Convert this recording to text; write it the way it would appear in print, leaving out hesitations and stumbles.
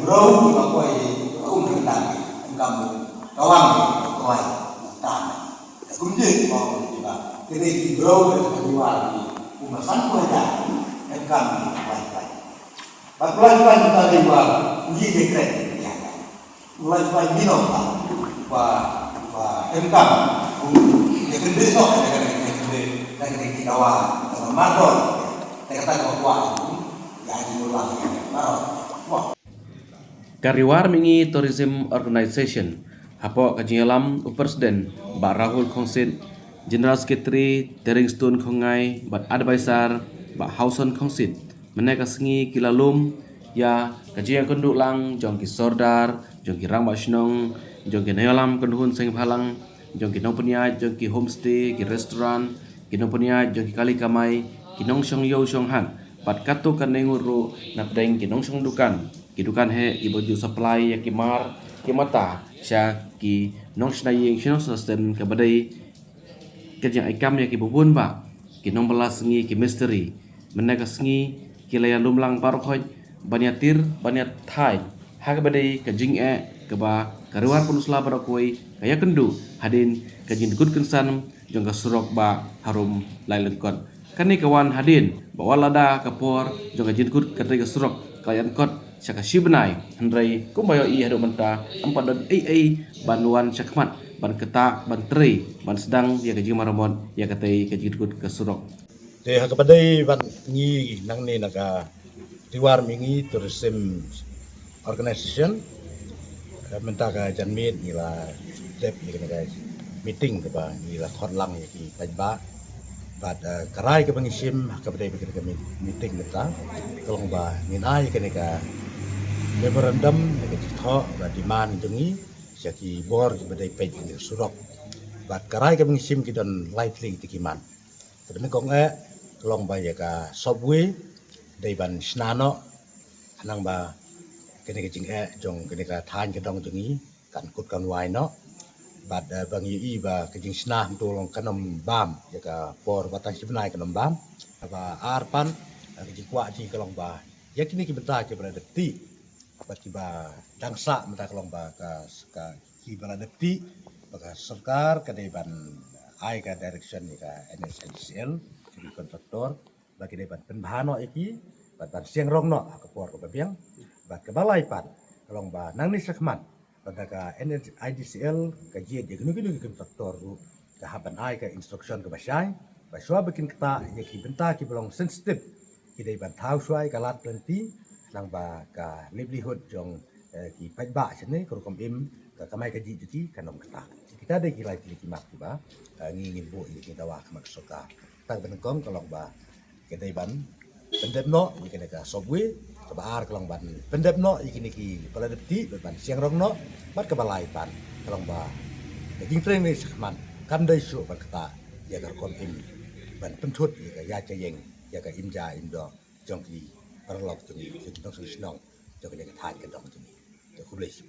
grow di bawah rendah kamu kawan kawan tanah kemudian mau juga jadi grow dari luar di umasan kuada kami baik-baik mulai kita lewat uji dekret ya mulai minum pak MK ya gede kok dari kita awal Ramadan kita kata bahwa ya dimulai baru Kariwar mingi Tourism Organization hapo kajialam Presiden Mbak Rahul Kongsit General Secretary Teringstone Kongai Mbak Advisor Mbak Hauson Kongsit meneka sengi kilalum ya kajian kenduk lang jong ki sordar jong ki rang Mbak Shnong jong ki nayolam kenduhun seng phalang jong ki nong punya jong ki homestay ki restoran ki nong punya jong ki kali kamai ki nong shong yo shong han pat katu kan nenguru napdeng ki nong shong dukan kidukan he iboju supply ya kimar kimata sya ki nong shnai shino sustain ke badai kejang ikam ya ki bubun ba ki nong belas ngi ki mystery menega sngi ki layan lumlang parkhoj banyatir banyat thai ha ke badai kejing ke ba karuar punusla barakoi kaya kendu hadin kejin good kensan jong ka surok ba harum lailen kon kani kawan hadin bawa lada kapor jong kejin good katri ka surok kalian kot Syaka Shibnai Hendrai Kumbayo I Hadu Menta 4 banuan syakmat ban ketak ban teri ban sedang ya kaji maramon ya katai kaji kut kesurok te hakabadai ban ngi nang ni naga Riwar mingi tourism organization menta ka janmin ila dep ni naga meeting ke ba ila khotlang ya ki pajba bad karai ke bangisim hakabadai bikin ke meeting menta tolong ba nginai ke naga memorandum negatif tho và demand jungi saki bor ki badai pej ni surok bat karai ka mengsim ki don lightly tikiman kedeme kong kelong ba ya ka subway dai ban snano hanang ba kene ke jing jong kene ka than ke dong jungi kan kut kan wai no bat bang yi ba ke jing snah to long kanom bam ya ka por batang sibnai kanom bam ba arpan ke jing kwa ji kelong ba ya kini ki beta ke berada ti Batiba dangsa mata kelong ba ka ki baladepti baka sarkar ka deban ai ka direction ni ka NSICL ki kontraktor bagi deban penbahano iki bat siang rong no ka por ka babiang bat ka balai pan kelong ba nang ni sakman pada ka NSICL ka ji de gnu ki kontraktor ru ka haban ai ka instruction ka basai baswa bikin kata ya ki benta ki belong sensitive ki deban thau suai ka lat plenty nang ba ka livelihood jong ki pajba sene ko kom im ka kamai ka ji ji kanom kata kita de ki lai ki mak ba ngi ngi bu ni kita wa mak soka ta ben kom kalong ba ke dai ban pendep no ni kene ka sobwe ka ba ar kalong ban pendep no iki ni ki pala depti ban siang rong no bat ka balai pan kalong ba de jing treng ni sakman kan dai su ba kata ya ka kom im ban pentut ni ka ya cha yeng ya ka im ja im do jong ki Paralog tu ni, kita tak senang, jangan kita tahan kita tu ni, tu boleh sih.